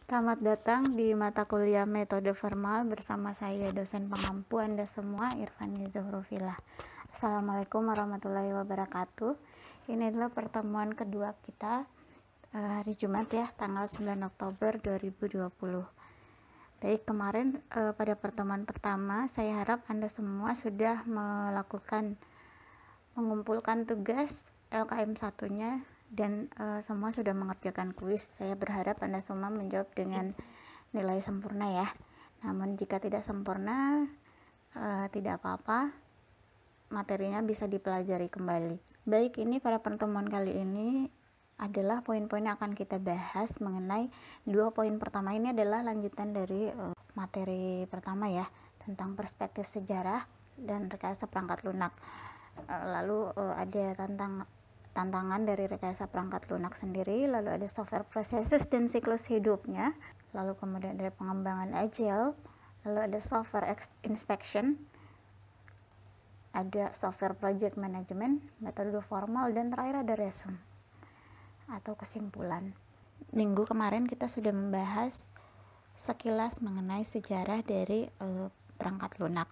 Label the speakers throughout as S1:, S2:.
S1: Selamat datang di mata kuliah metode formal bersama saya dosen pengampu Anda semua, Irfani Zuhrufilah. Assalamualaikum warahmatullahi wabarakatuh. Ini adalah pertemuan kedua kita hari Jumat ya, tanggal 9 Oktober 2020. Baik, kemarin pada pertemuan pertama saya harap Anda semua sudah mengumpulkan tugas LKM 1-nya dan semua sudah mengerjakan kuis. Saya berharap Anda semua menjawab dengan nilai sempurna ya. Namun jika tidak sempurna, tidak apa-apa, materinya bisa dipelajari kembali. Baik, ini pada pertemuan kali ini adalah poin-poin yang akan kita bahas mengenai dua poin pertama. Ini adalah lanjutan dari materi pertama ya, tentang perspektif sejarah dan rekayasa perangkat lunak. Lalu ada tantangan dari rekayasa perangkat lunak sendiri, lalu ada software processes dan siklus hidupnya, lalu kemudian ada pengembangan agile, lalu ada software inspection, ada software project management, metode formal, dan terakhir ada resume atau kesimpulan. Minggu kemarin kita sudah membahas sekilas mengenai sejarah dari perangkat lunak.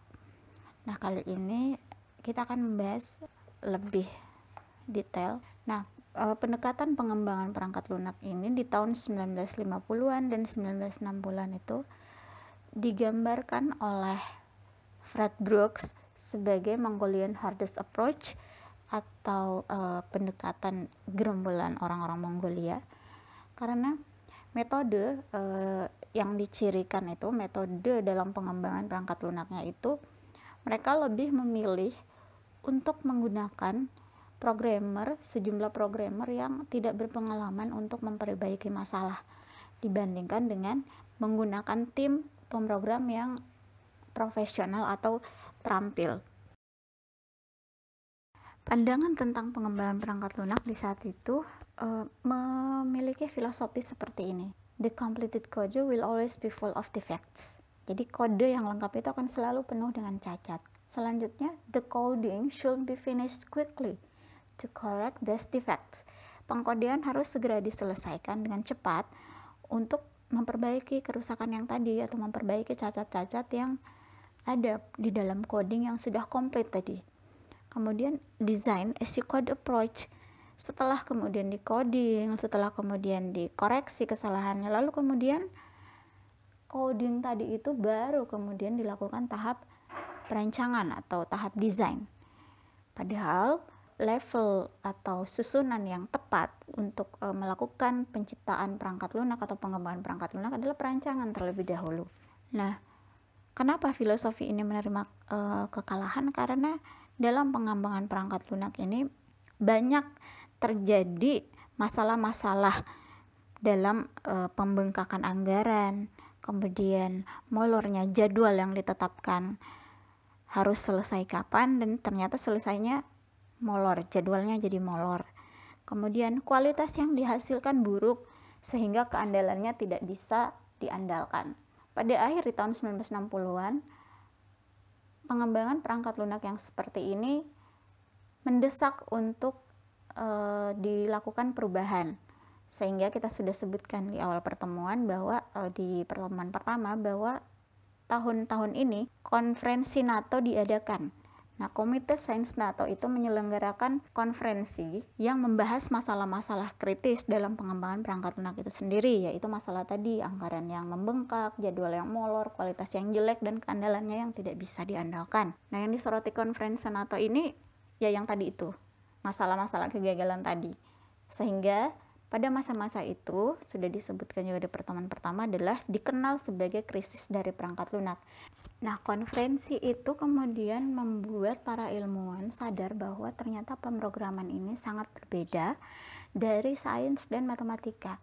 S1: Nah, kali ini kita akan membahas lebih detail. Nah, pendekatan pengembangan perangkat lunak ini di tahun 1950-an dan 1960-an itu digambarkan oleh Fred Brooks sebagai Mongolian Hardest Approach atau pendekatan gerombolan orang-orang Mongolia, karena metode yang dicirikan itu, metode dalam pengembangan perangkat lunaknya itu, mereka lebih memilih untuk menggunakan sejumlah programmer yang tidak berpengalaman untuk memperbaiki masalah dibandingkan dengan menggunakan tim pemrogram yang profesional atau terampil. Pandangan tentang pengembangan perangkat lunak di saat itu memiliki filosofi seperti ini. The completed code will always be full of defects. Jadi kode yang lengkap itu akan selalu penuh dengan cacat. Selanjutnya, the coding should be finished quickly to correct these defects. Pengkodean harus segera diselesaikan dengan cepat untuk memperbaiki kerusakan yang tadi atau memperbaiki cacat-cacat yang ada di dalam coding yang sudah komplit tadi. Kemudian design as you code approach. Setelah kemudian di-coding, setelah kemudian dikoreksi kesalahannya, lalu kemudian coding tadi itu baru kemudian dilakukan tahap perancangan atau tahap desain. Padahal level atau susunan yang tepat untuk melakukan penciptaan perangkat lunak atau pengembangan perangkat lunak adalah perancangan terlebih dahulu. Nah, kenapa filosofi ini menerima kekalahan? Karena dalam pengembangan perangkat lunak ini banyak terjadi masalah-masalah dalam pembengkakan anggaran, kemudian molornya jadwal yang ditetapkan harus selesai kapan dan ternyata selesainya molor, jadwalnya jadi molor. Kemudian kualitas yang dihasilkan buruk sehingga keandalannya tidak bisa diandalkan. Pada akhir di tahun 1960-an, pengembangan perangkat lunak yang seperti ini mendesak untuk dilakukan perubahan. Sehingga kita sudah sebutkan di awal pertemuan bahwa di pertemuan pertama bahwa tahun-tahun ini konferensi NATO diadakan. Nah, Komite Sains NATO itu menyelenggarakan konferensi yang membahas masalah-masalah kritis dalam pengembangan perangkat lunak itu sendiri, yaitu masalah tadi, anggaran yang membengkak, jadwal yang molor, kualitas yang jelek, dan keandalannya yang tidak bisa diandalkan. Nah, yang disoroti konferensi NATO ini ya yang tadi itu, masalah-masalah kegagalan tadi. Sehingga pada masa-masa itu, sudah disebutkan juga di pertemuan pertama, adalah dikenal sebagai krisis dari perangkat lunak. Nah, konferensi itu kemudian membuat para ilmuwan sadar bahwa ternyata pemrograman ini sangat berbeda dari sains dan matematika.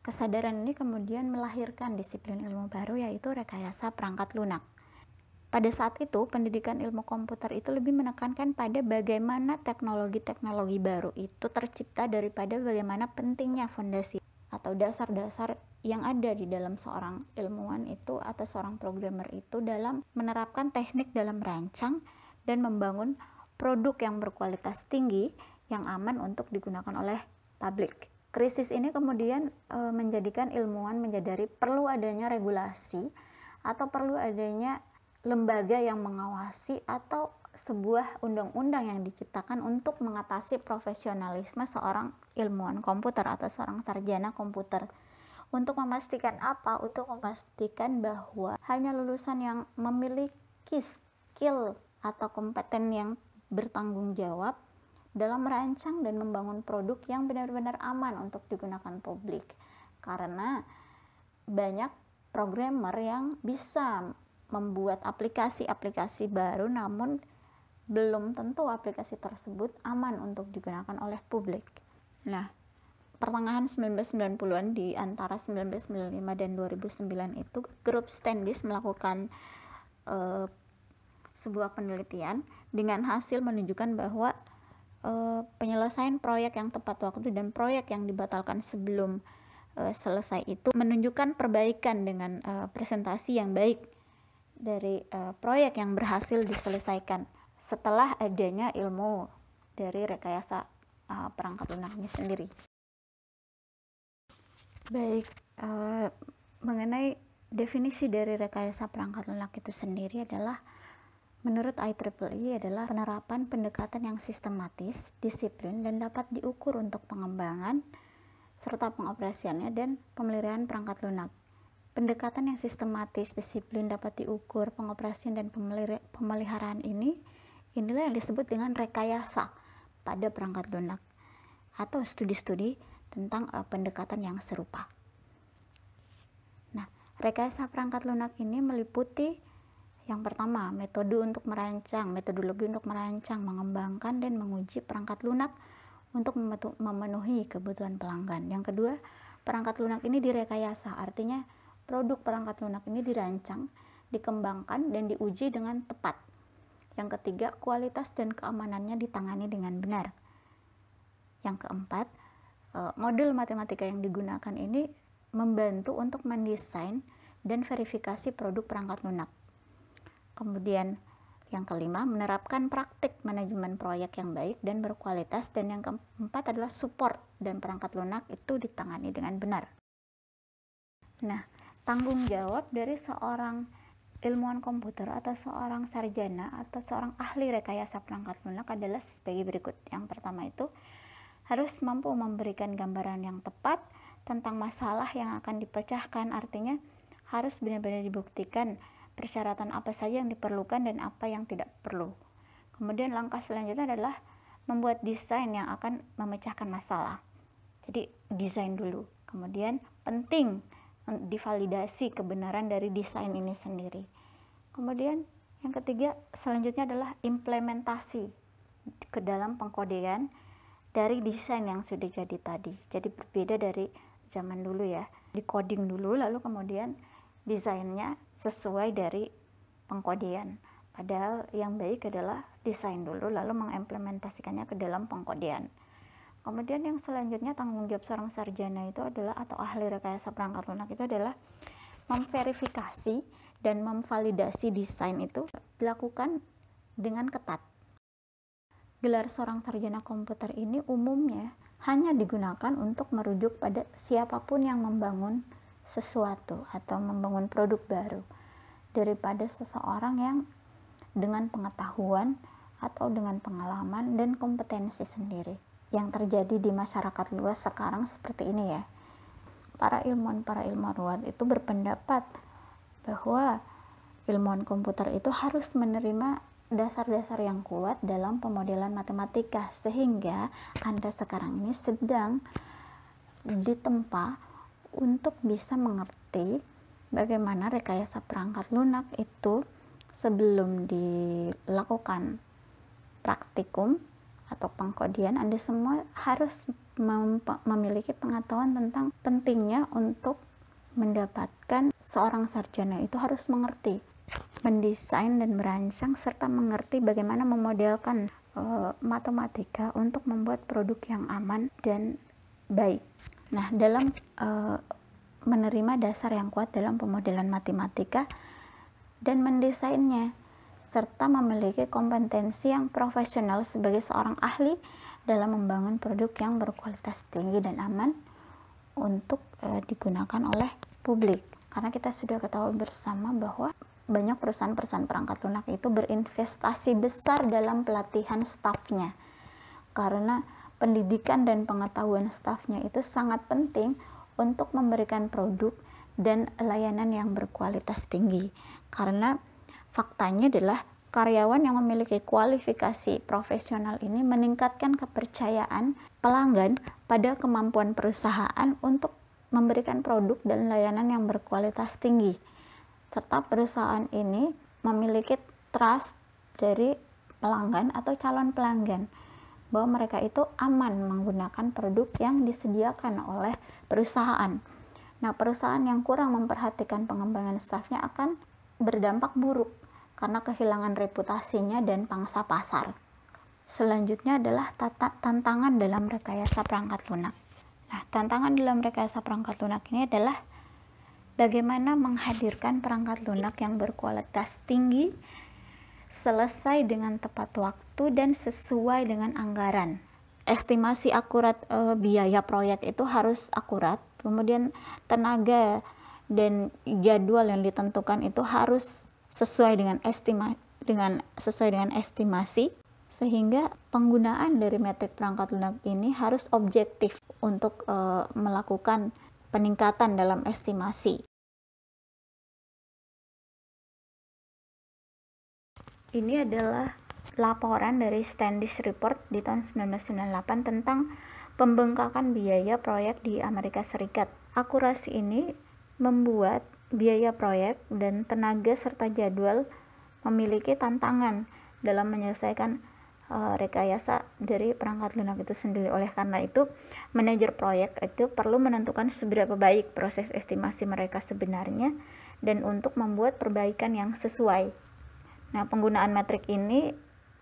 S1: Kesadaran ini kemudian melahirkan disiplin ilmu baru, yaitu rekayasa perangkat lunak. Pada saat itu, pendidikan ilmu komputer itu lebih menekankan pada bagaimana teknologi-teknologi baru itu tercipta daripada bagaimana pentingnya fondasi atau dasar-dasar yang ada di dalam seorang ilmuwan itu atau seorang programmer itu dalam menerapkan teknik dalam merancang dan membangun produk yang berkualitas tinggi yang aman untuk digunakan oleh publik. Krisis ini kemudian menjadikan ilmuwan menyadari perlu adanya regulasi atau perlu adanya lembaga yang mengawasi atau sebuah undang-undang yang diciptakan untuk mengatasi profesionalisme seorang ilmuwan komputer atau seorang sarjana komputer. Untuk memastikan apa? Untuk memastikan bahwa hanya lulusan yang memiliki skill atau kompeten yang bertanggung jawab dalam merancang dan membangun produk yang benar-benar aman untuk digunakan publik. Karena banyak programmer yang bisa membuat aplikasi-aplikasi baru, namun belum tentu aplikasi tersebut aman untuk digunakan oleh publik. Nah, pertengahan 1990-an, di antara 1995 dan 2009 itu, grup Standish melakukan sebuah penelitian dengan hasil menunjukkan bahwa penyelesaian proyek yang tepat waktu dan proyek yang dibatalkan sebelum selesai itu menunjukkan perbaikan dengan presentasi yang baik dari proyek yang berhasil diselesaikan setelah adanya ilmu dari rekayasa perangkat lunak ini sendiri. Baik, mengenai definisi dari rekayasa perangkat lunak itu sendiri adalah, menurut IEEE, adalah penerapan pendekatan yang sistematis, disiplin, dan dapat diukur untuk pengembangan serta pengoperasiannya dan pemeliharaan perangkat lunak. Pendekatan yang sistematis, disiplin, dapat diukur, pengoperasian, dan pemeliharaan inilah yang disebut dengan rekayasa pada perangkat lunak atau studi-studi tentang pendekatan yang serupa. Nah, rekayasa perangkat lunak ini meliputi yang pertama, metodologi untuk merancang, mengembangkan, dan menguji perangkat lunak untuk memenuhi kebutuhan pelanggan. Yang kedua, perangkat lunak ini direkayasa, artinya produk perangkat lunak ini dirancang, dikembangkan, dan diuji dengan tepat. Yang ketiga, kualitas dan keamanannya ditangani dengan benar. Yang keempat, model matematika yang digunakan ini membantu untuk mendesain dan verifikasi produk perangkat lunak. Kemudian yang kelima, menerapkan praktik manajemen proyek yang baik dan berkualitas. Dan yang keempat adalah support dan perangkat lunak itu ditangani dengan benar. Nah, tanggung jawab dari seorang ilmuwan komputer atau seorang sarjana atau seorang ahli rekayasa perangkat lunak adalah sebagai berikut. Yang pertama itu harus mampu memberikan gambaran yang tepat tentang masalah yang akan dipecahkan, artinya harus benar-benar dibuktikan persyaratan apa saja yang diperlukan dan apa yang tidak perlu. Kemudian langkah selanjutnya adalah membuat desain yang akan memecahkan masalah. Jadi desain dulu. Kemudian penting divalidasi kebenaran dari desain ini sendiri. Kemudian yang ketiga selanjutnya adalah implementasi ke dalam pengkodean dari desain yang sudah jadi tadi. Jadi berbeda dari zaman dulu ya, di coding dulu lalu kemudian desainnya sesuai dari pengkodean. Padahal yang baik adalah desain dulu lalu mengimplementasikannya ke dalam pengkodean. Kemudian yang selanjutnya tanggung jawab seorang sarjana itu adalah, atau ahli rekayasa perangkat lunak itu adalah memverifikasi dan memvalidasi desain itu dilakukan dengan ketat. Gelar seorang sarjana komputer ini umumnya hanya digunakan untuk merujuk pada siapapun yang membangun sesuatu atau membangun produk baru, daripada seseorang yang dengan pengetahuan atau dengan pengalaman dan kompetensi sendiri. Yang terjadi di masyarakat luas sekarang seperti ini ya. Para ilmuwan luar itu berpendapat bahwa ilmuwan komputer itu harus menerima dasar-dasar yang kuat dalam pemodelan matematika, sehingga Anda sekarang ini sedang ditempa untuk bisa mengerti bagaimana rekayasa perangkat lunak itu sebelum dilakukan praktikum atau pengkodean. Anda semua harus memiliki pengetahuan tentang pentingnya untuk mendapatkan seorang sarjana itu harus mengerti mendesain dan merancang serta mengerti bagaimana memodelkan matematika untuk membuat produk yang aman dan baik. Nah, dalam menerima dasar yang kuat dalam pemodelan matematika dan mendesainnya, serta memiliki kompetensi yang profesional sebagai seorang ahli dalam membangun produk yang berkualitas tinggi dan aman, untuk digunakan oleh publik. Karena kita sudah ketahui bersama bahwa banyak perusahaan-perusahaan perangkat lunak itu berinvestasi besar dalam pelatihan stafnya. Karena pendidikan dan pengetahuan stafnya itu sangat penting untuk memberikan produk dan layanan yang berkualitas tinggi. Karena faktanya adalah karyawan yang memiliki kualifikasi profesional ini meningkatkan kepercayaan pelanggan pada kemampuan perusahaan untuk memberikan produk dan layanan yang berkualitas tinggi, serta perusahaan ini memiliki trust dari pelanggan atau calon pelanggan bahwa mereka itu aman menggunakan produk yang disediakan oleh perusahaan. Nah, perusahaan yang kurang memperhatikan pengembangan stafnya akan berdampak buruk karena kehilangan reputasinya dan pangsa pasar. Selanjutnya adalah tantangan dalam rekayasa perangkat lunak. Nah, tantangan dalam rekayasa perangkat lunak ini adalah bagaimana menghadirkan perangkat lunak yang berkualitas tinggi, selesai dengan tepat waktu, dan sesuai dengan anggaran. Estimasi akurat biaya proyek itu harus akurat, kemudian tenaga dan jadwal yang ditentukan itu harus sesuai dengan estimasi, sehingga penggunaan dari metrik perangkat lunak ini harus objektif untuk melakukan peningkatan dalam estimasi. Ini adalah laporan dari Standish Report di tahun 1998 tentang pembengkakan biaya proyek di Amerika Serikat. Akurasi ini membuat biaya proyek dan tenaga serta jadwal memiliki tantangan dalam menyelesaikan rekayasa dari perangkat lunak itu sendiri. Oleh karena itu, manajer proyek itu perlu menentukan seberapa baik proses estimasi mereka sebenarnya dan untuk membuat perbaikan yang sesuai. Nah, penggunaan metrik ini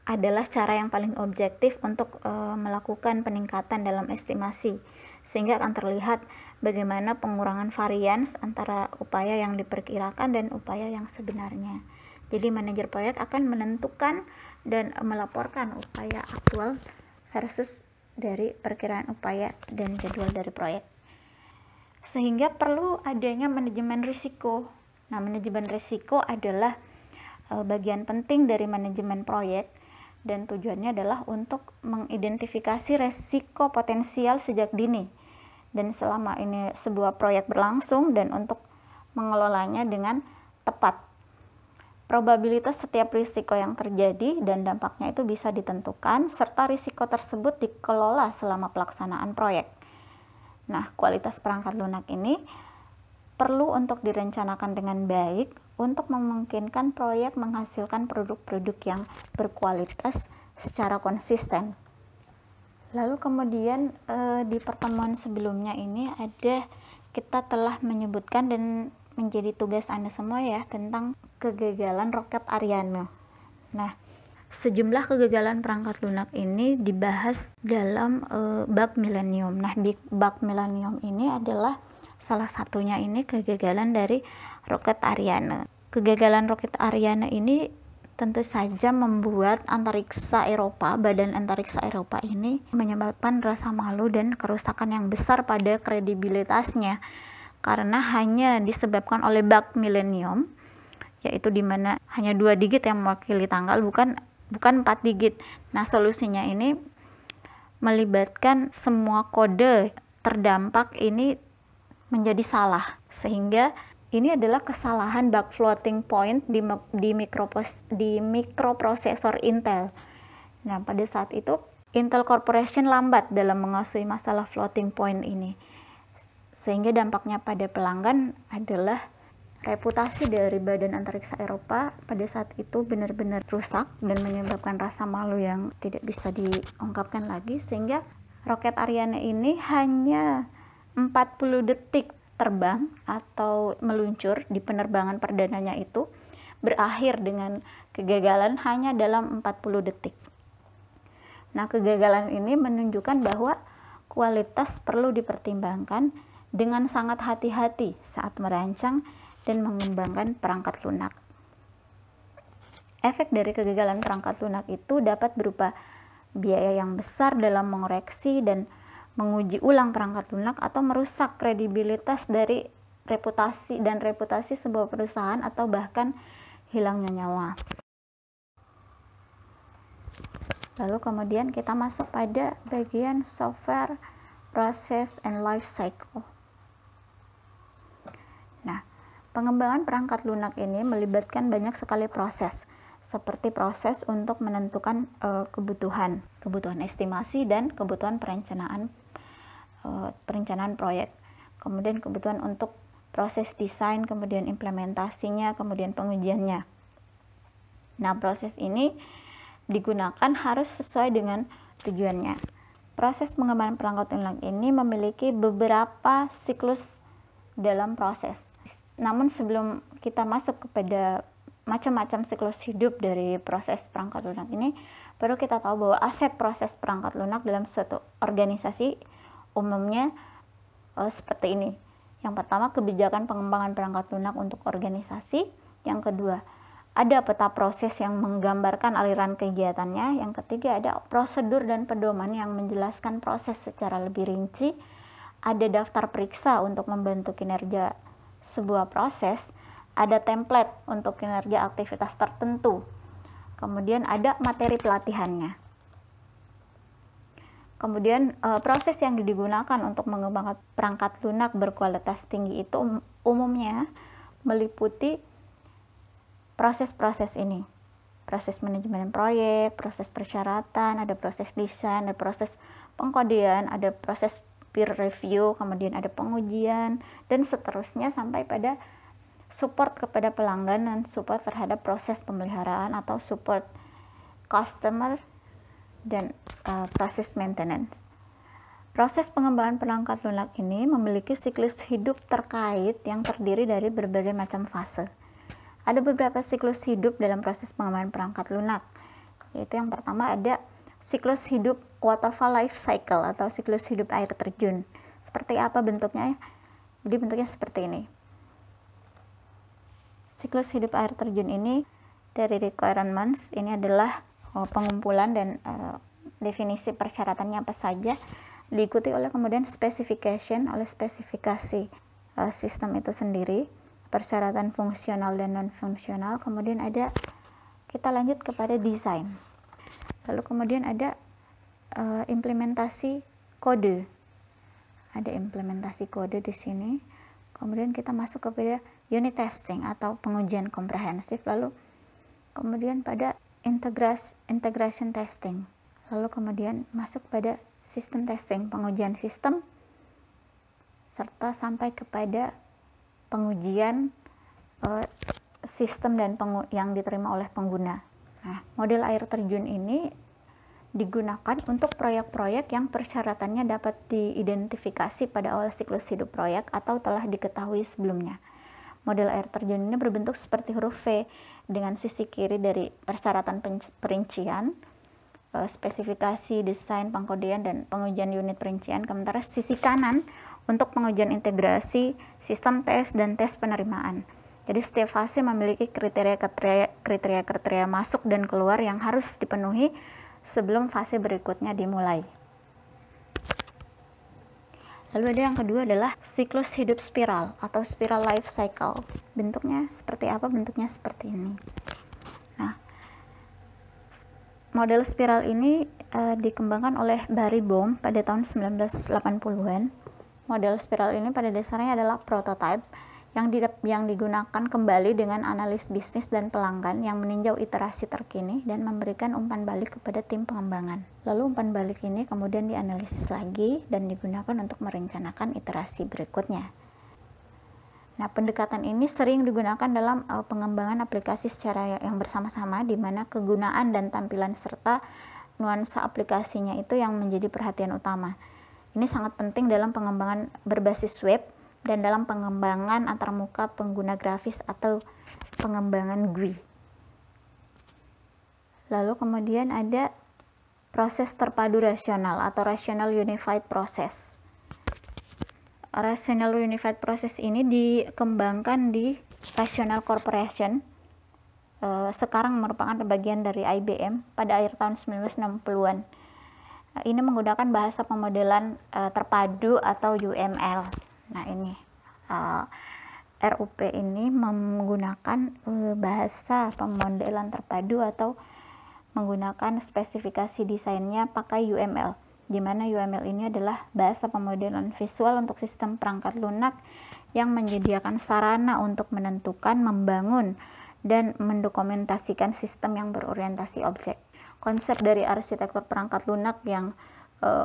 S1: adalah cara yang paling objektif untuk melakukan peningkatan dalam estimasi, sehingga akan terlihat bagaimana pengurangan varians antara upaya yang diperkirakan dan upaya yang sebenarnya. Jadi manajer proyek akan menentukan dan melaporkan upaya aktual versus dari perkiraan upaya dan jadwal dari proyek. Sehingga perlu adanya manajemen risiko. Nah, manajemen risiko adalah bagian penting dari manajemen proyek dan tujuannya adalah untuk mengidentifikasi risiko potensial sejak dini dan selama ini sebuah proyek berlangsung dan untuk mengelolanya dengan tepat. Probabilitas setiap risiko yang terjadi dan dampaknya itu bisa ditentukan, serta risiko tersebut dikelola selama pelaksanaan proyek. Nah, kualitas perangkat lunak ini perlu untuk direncanakan dengan baik untuk memungkinkan proyek menghasilkan produk-produk yang berkualitas secara konsisten. Lalu kemudian di pertemuan sebelumnya ini kita telah menyebutkan dan menjadi tugas Anda semua ya tentang kegagalan roket Ariane. Nah, sejumlah kegagalan perangkat lunak ini dibahas dalam bug milenium. Nah, di bug milenium ini adalah salah satunya ini kegagalan dari roket Ariane. Kegagalan roket Ariane ini tentu saja membuat badan antariksa Eropa ini menyebabkan rasa malu dan kerusakan yang besar pada kredibilitasnya. Karena hanya disebabkan oleh bug milenium, yaitu dimana hanya 2 digit yang mewakili tanggal, bukan 4 digit. Nah, solusinya ini melibatkan semua kode terdampak ini menjadi salah, sehingga ini adalah kesalahan bug floating point di mikroprosesor Intel. Nah, pada saat itu Intel Corporation lambat dalam menguasai masalah floating point ini, sehingga dampaknya pada pelanggan adalah reputasi dari badan antariksa Eropa pada saat itu benar-benar rusak dan menyebabkan rasa malu yang tidak bisa diungkapkan lagi, sehingga roket Ariane ini hanya 40 detik terbang atau meluncur di penerbangan perdananya itu berakhir dengan kegagalan hanya dalam 40 detik. Nah, kegagalan ini menunjukkan bahwa kualitas perlu dipertimbangkan dengan sangat hati-hati saat merancang dan mengembangkan perangkat lunak. Efek dari kegagalan perangkat lunak itu dapat berupa biaya yang besar dalam mengoreksi dan menguji ulang perangkat lunak atau merusak kredibilitas dari reputasi sebuah perusahaan atau bahkan hilangnya nyawa. Lalu kemudian kita masuk pada bagian software, process, and life cycle. Nah, pengembangan perangkat lunak ini melibatkan banyak sekali proses, seperti proses untuk menentukan kebutuhan estimasi dan kebutuhan perencanaan proyek, kemudian kebutuhan untuk proses desain, kemudian implementasinya, kemudian pengujiannya. Nah, proses ini digunakan harus sesuai dengan tujuannya. Proses pengembangan perangkat lunak ini memiliki beberapa siklus dalam proses. Namun sebelum kita masuk kepada macam-macam siklus hidup dari proses perangkat lunak ini, perlu kita tahu bahwa aset proses perangkat lunak dalam suatu organisasi umumnya seperti ini. Yang pertama, kebijakan pengembangan perangkat lunak untuk organisasi. Yang kedua, ada peta proses yang menggambarkan aliran kegiatannya. Yang ketiga, ada prosedur dan pedoman yang menjelaskan proses secara lebih rinci. Ada daftar periksa untuk membantu kinerja sebuah proses. Ada template untuk kinerja aktivitas tertentu. Kemudian ada materi pelatihannya. Kemudian proses yang digunakan untuk mengembangkan perangkat lunak berkualitas tinggi itu umumnya meliputi proses-proses ini. Proses manajemen proyek, proses persyaratan, ada proses desain, ada proses pengkodean, ada proses peer review, kemudian ada pengujian, dan seterusnya sampai pada support kepada pelanggan dan support terhadap proses pemeliharaan atau support customer dan proses maintenance. Proses pengembangan perangkat lunak ini memiliki siklus hidup terkait yang terdiri dari berbagai macam fase. Ada beberapa siklus hidup dalam proses pengembangan perangkat lunak, yaitu yang pertama ada siklus hidup waterfall life cycle atau siklus hidup air terjun. Seperti apa bentuknya? Jadi bentuknya seperti ini. Siklus hidup air terjun ini dari requirements, ini adalah pengumpulan dan definisi persyaratannya apa saja, diikuti oleh kemudian specification, oleh spesifikasi sistem itu sendiri, persyaratan fungsional dan non fungsional. Kemudian ada, kita lanjut kepada desain, lalu kemudian ada implementasi kode, ada implementasi kode di sini. Kemudian kita masuk kepada unit testing atau pengujian komprehensif, lalu kemudian pada integration testing, lalu kemudian masuk pada sistem testing, pengujian sistem, serta sampai kepada pengujian sistem dan yang diterima oleh pengguna. Nah, model air terjun ini digunakan untuk proyek-proyek yang persyaratannya dapat diidentifikasi pada awal siklus hidup proyek atau telah diketahui sebelumnya. Model air terjun ini berbentuk seperti huruf V dengan sisi kiri dari persyaratan perincian, spesifikasi, desain, pengkodean, dan pengujian unit perincian, sementara sisi kanan untuk pengujian integrasi, sistem tes, dan tes penerimaan. Jadi setiap fase memiliki kriteria masuk dan keluar yang harus dipenuhi sebelum fase berikutnya dimulai. Lalu ada yang kedua adalah siklus hidup spiral atau spiral life cycle. Bentuknya seperti apa? Bentuknya seperti ini. Nah, model spiral ini dikembangkan oleh Barry Bohm pada tahun 1980-an. Model spiral ini pada dasarnya adalah prototipe yang digunakan kembali dengan analis bisnis dan pelanggan yang meninjau iterasi terkini dan memberikan umpan balik kepada tim pengembangan. Lalu umpan balik ini kemudian dianalisis lagi dan digunakan untuk merencanakan iterasi berikutnya. Nah, pendekatan ini sering digunakan dalam pengembangan aplikasi secara yang bersama-sama, di mana kegunaan dan tampilan serta nuansa aplikasinya itu yang menjadi perhatian utama. Ini sangat penting dalam pengembangan berbasis web dan dalam pengembangan antarmuka pengguna grafis atau pengembangan GUI. Lalu kemudian ada proses terpadu rasional atau Rational Unified Process. Rational Unified Process ini dikembangkan di Rational Corporation, sekarang merupakan bagian dari IBM pada akhir tahun 1960-an. Ini menggunakan bahasa pemodelan terpadu atau UML. Nah ini RUP ini menggunakan bahasa pemodelan terpadu atau menggunakan spesifikasi desainnya pakai UML, di mana UML ini adalah bahasa pemodelan visual untuk sistem perangkat lunak yang menyediakan sarana untuk menentukan, membangun, dan mendokumentasikan sistem yang berorientasi objek. Konsep dari arsitektur perangkat lunak yang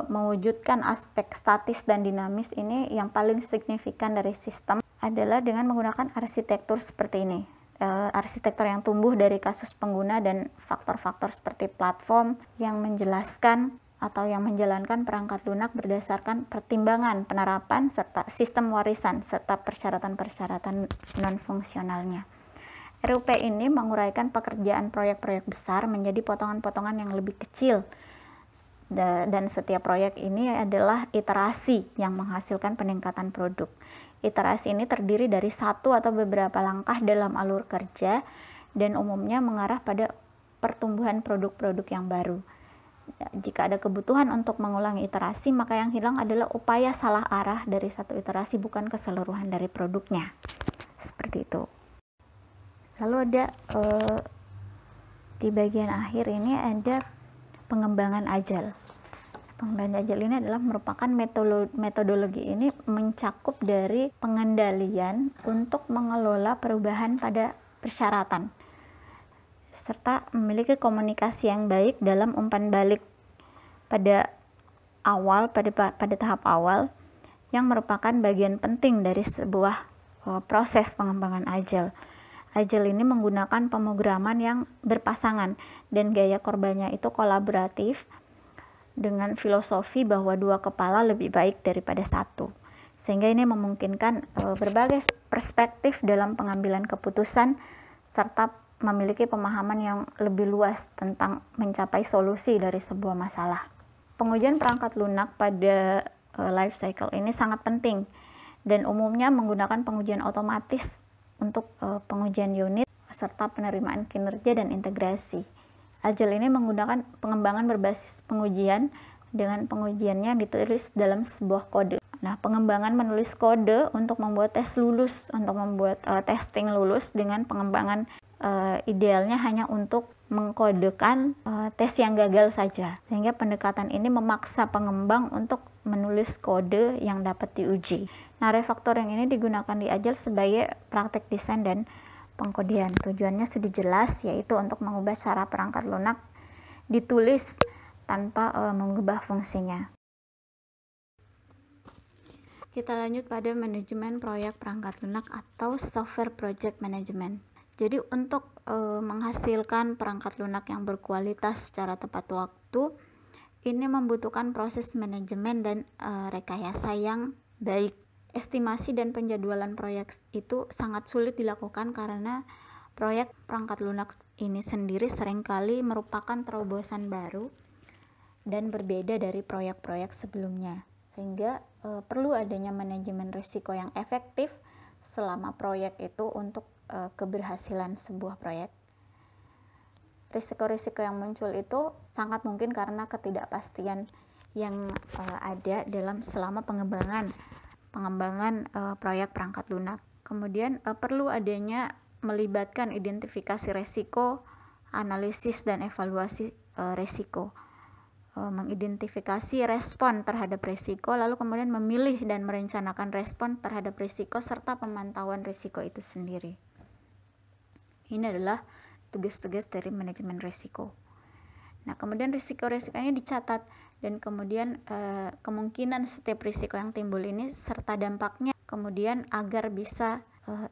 S1: mewujudkan aspek statis dan dinamis ini yang paling signifikan dari sistem adalah dengan menggunakan arsitektur seperti ini. Arsitektur yang tumbuh dari kasus pengguna dan faktor-faktor seperti platform yang menjelaskan atau yang menjalankan perangkat lunak berdasarkan pertimbangan penerapan serta sistem warisan serta persyaratan-persyaratan non-fungsionalnya. RUP ini menguraikan pekerjaan proyek-proyek besar menjadi potongan-potongan yang lebih kecil, dan setiap proyek ini adalah iterasi yang menghasilkan peningkatan produk. Iterasi ini terdiri dari satu atau beberapa langkah dalam alur kerja dan umumnya mengarah pada pertumbuhan produk-produk yang baru. Jika ada kebutuhan untuk mengulangi iterasi, maka yang hilang adalah upaya salah arah dari satu iterasi, bukan keseluruhan dari produknya. Seperti itu. Lalu ada di bagian akhir ini ada pengembangan agile. Pengembangan agile ini adalah merupakan metodologi ini mencakup dari pengendalian untuk mengelola perubahan pada persyaratan serta memiliki komunikasi yang baik dalam umpan balik pada tahap awal yang merupakan bagian penting dari sebuah proses pengembangan agile. Agile ini menggunakan pemrograman yang berpasangan dan gaya korbannya itu kolaboratif dengan filosofi bahwa dua kepala lebih baik daripada satu, sehingga ini memungkinkan berbagai perspektif dalam pengambilan keputusan serta memiliki pemahaman yang lebih luas tentang mencapai solusi dari sebuah masalah. Pengujian perangkat lunak pada life cycle ini sangat penting dan umumnya menggunakan pengujian otomatis untuk pengujian unit serta penerimaan kinerja dan integrasi. Agile ini menggunakan pengembangan berbasis pengujian dengan pengujiannya ditulis dalam sebuah kode. Nah, pengembangan menulis kode untuk membuat tes lulus, untuk membuat testing lulus dengan pengembangan idealnya hanya untuk mengkodekan tes yang gagal saja. Sehingga pendekatan ini memaksa pengembang untuk menulis kode yang dapat diuji. Nah, refactoring ini digunakan di Agile sebagai praktik desain dan pengkodean. Tujuannya sudah jelas, yaitu untuk mengubah cara perangkat lunak ditulis tanpa mengubah fungsinya. Kita lanjut pada manajemen proyek perangkat lunak atau software project management. Jadi untuk menghasilkan perangkat lunak yang berkualitas secara tepat waktu, ini membutuhkan proses manajemen dan rekayasa yang baik. Estimasi dan penjadwalan proyek itu sangat sulit dilakukan karena proyek perangkat lunak ini sendiri seringkali merupakan terobosan baru dan berbeda dari proyek-proyek sebelumnya, sehingga perlu adanya manajemen risiko yang efektif selama proyek itu untuk keberhasilan sebuah proyek. Risiko-risiko yang muncul itu sangat mungkin karena ketidakpastian yang ada selama pengembangan proyek perangkat lunak. Kemudian perlu adanya melibatkan identifikasi resiko, analisis dan evaluasi resiko, mengidentifikasi respon terhadap resiko, lalu kemudian memilih dan merencanakan respon terhadap resiko serta pemantauan resiko itu sendiri. Ini adalah tugas-tugas dari manajemen risiko. Nah, kemudian risiko-risiko ini dicatat dan kemudian kemungkinan setiap risiko yang timbul ini serta dampaknya kemudian agar bisa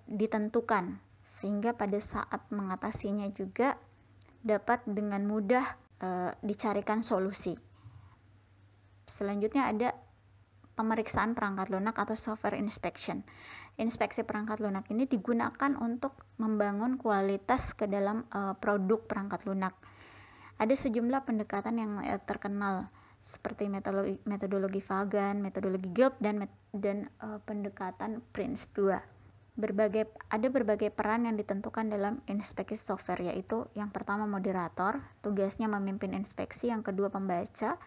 S1: ditentukan, sehingga pada saat mengatasinya juga dapat dengan mudah dicarikan solusi. Selanjutnya ada pemeriksaan perangkat lunak atau software inspection. Inspeksi perangkat lunak ini digunakan untuk membangun kualitas ke dalam produk perangkat lunak. Ada sejumlah pendekatan yang terkenal seperti metodologi Vaughan, metodologi Gilb, dan pendekatan Prince 2. Ada berbagai peran yang ditentukan dalam inspeksi software, yaitu yang pertama moderator, tugasnya memimpin inspeksi, yang kedua pembaca,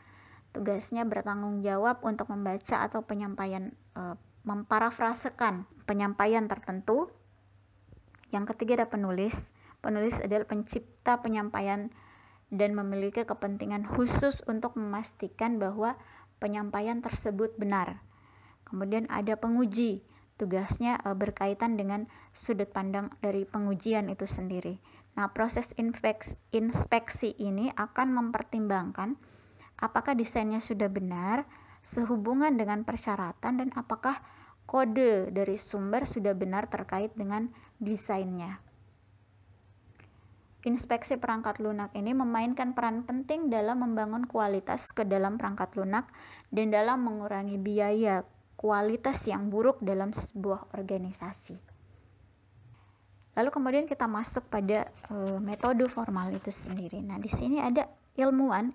S1: tugasnya bertanggung jawab untuk membaca atau memparafrasekan penyampaian tertentu. Yang ketiga ada penulis. Penulis adalah pencipta penyampaian dan memiliki kepentingan khusus untuk memastikan bahwa penyampaian tersebut benar. Kemudian ada penguji. Tugasnya berkaitan dengan sudut pandang dari pengujian itu sendiri. Nah, proses inspeksi ini akan mempertimbangkan apakah desainnya sudah benar, sehubungan dengan persyaratan, dan apakah kode dari sumber sudah benar terkait dengan desainnya. Inspeksi perangkat lunak ini memainkan peran penting dalam membangun kualitas ke dalam perangkat lunak dan dalam mengurangi biaya kualitas yang buruk dalam sebuah organisasi. Lalu kemudian kita masuk pada metode formal itu sendiri. Nah, di sini ada ilmuwan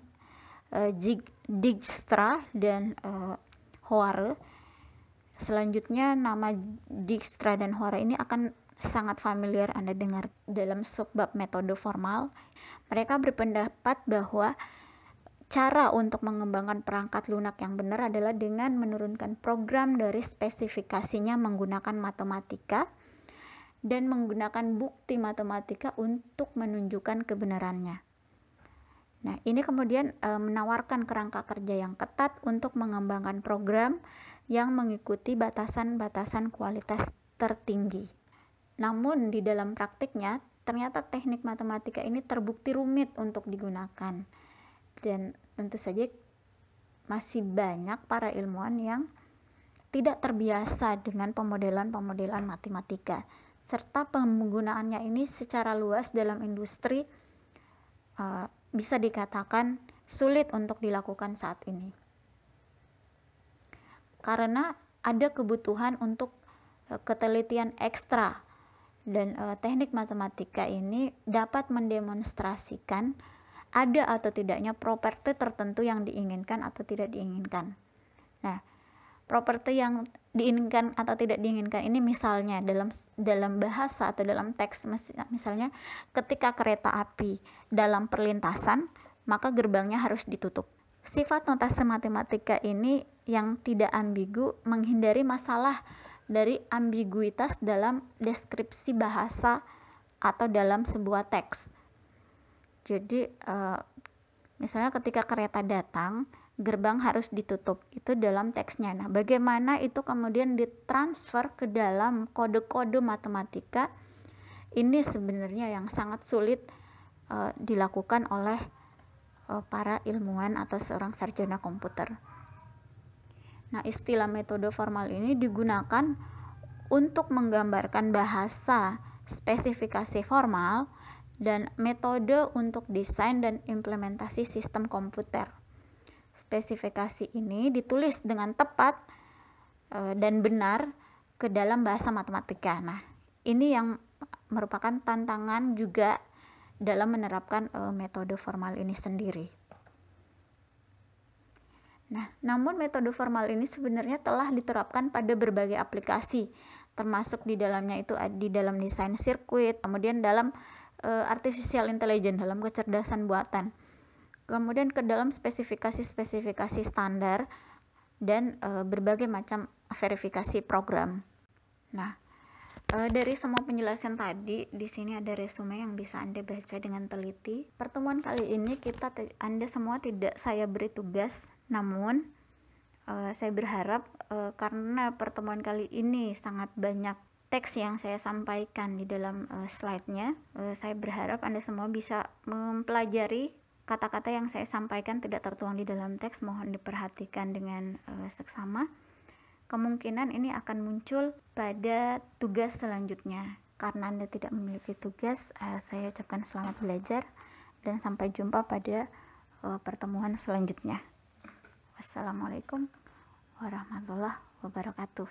S1: Dijkstra dan Hoare. Selanjutnya nama Dijkstra dan Hoare ini akan sangat familiar Anda dengar dalam subbab metode formal. Mereka berpendapat bahwa cara untuk mengembangkan perangkat lunak yang benar adalah dengan menurunkan program dari spesifikasinya menggunakan matematika dan menggunakan bukti matematika untuk menunjukkan kebenarannya. Nah, ini kemudian menawarkan kerangka kerja yang ketat untuk mengembangkan program yang mengikuti batasan-batasan kualitas tertinggi. Namun di dalam praktiknya, ternyata teknik matematika ini terbukti rumit untuk digunakan. Dan tentu saja masih banyak para ilmuwan yang tidak terbiasa dengan pemodelan-pemodelan matematika, serta penggunaannya ini secara luas dalam industri bisa dikatakan sulit untuk dilakukan saat ini. Karena ada kebutuhan untuk ketelitian ekstra, dan teknik matematika ini dapat mendemonstrasikan ada atau tidaknya properti tertentu yang diinginkan atau tidak diinginkan. Nah, properti yang diinginkan atau tidak diinginkan ini misalnya dalam bahasa atau dalam teks, misalnya ketika kereta api dalam perlintasan, maka gerbangnya harus ditutup. Sifat notasi matematika ini yang tidak ambigu menghindari masalah dari ambiguitas dalam deskripsi bahasa atau dalam sebuah teks. Jadi misalnya ketika kereta datang, gerbang harus ditutup, itu dalam teksnya. Nah, bagaimana itu kemudian ditransfer ke dalam kode-kode matematika, ini sebenarnya yang sangat sulit dilakukan oleh para ilmuwan atau seorang sarjana komputer. Nah, istilah metode formal ini digunakan untuk menggambarkan bahasa spesifikasi formal dan metode untuk desain dan implementasi sistem komputer. Spesifikasi ini ditulis dengan tepat dan benar ke dalam bahasa matematika. Nah, ini yang merupakan tantangan juga dalam menerapkan metode formal ini sendiri. Nah, namun metode formal ini sebenarnya telah diterapkan pada berbagai aplikasi, termasuk di dalamnya itu di dalam desain sirkuit, kemudian dalam artificial intelligence, dalam kecerdasan buatan, kemudian ke dalam spesifikasi standar dan berbagai macam verifikasi program. Nah, dari semua penjelasan tadi, di sini ada resume yang bisa Anda baca dengan teliti. Pertemuan kali ini Anda semua tidak saya beri tugas, namun saya berharap karena pertemuan kali ini sangat banyak teks yang saya sampaikan di dalam slide-nya, saya berharap Anda semua bisa mempelajari kata-kata yang saya sampaikan tidak tertuang di dalam teks. Mohon diperhatikan dengan seksama. Kemungkinan ini akan muncul pada tugas selanjutnya. Karena Anda tidak memiliki tugas, saya ucapkan selamat belajar dan sampai jumpa pada pertemuan selanjutnya. Wassalamualaikum warahmatullahi wabarakatuh.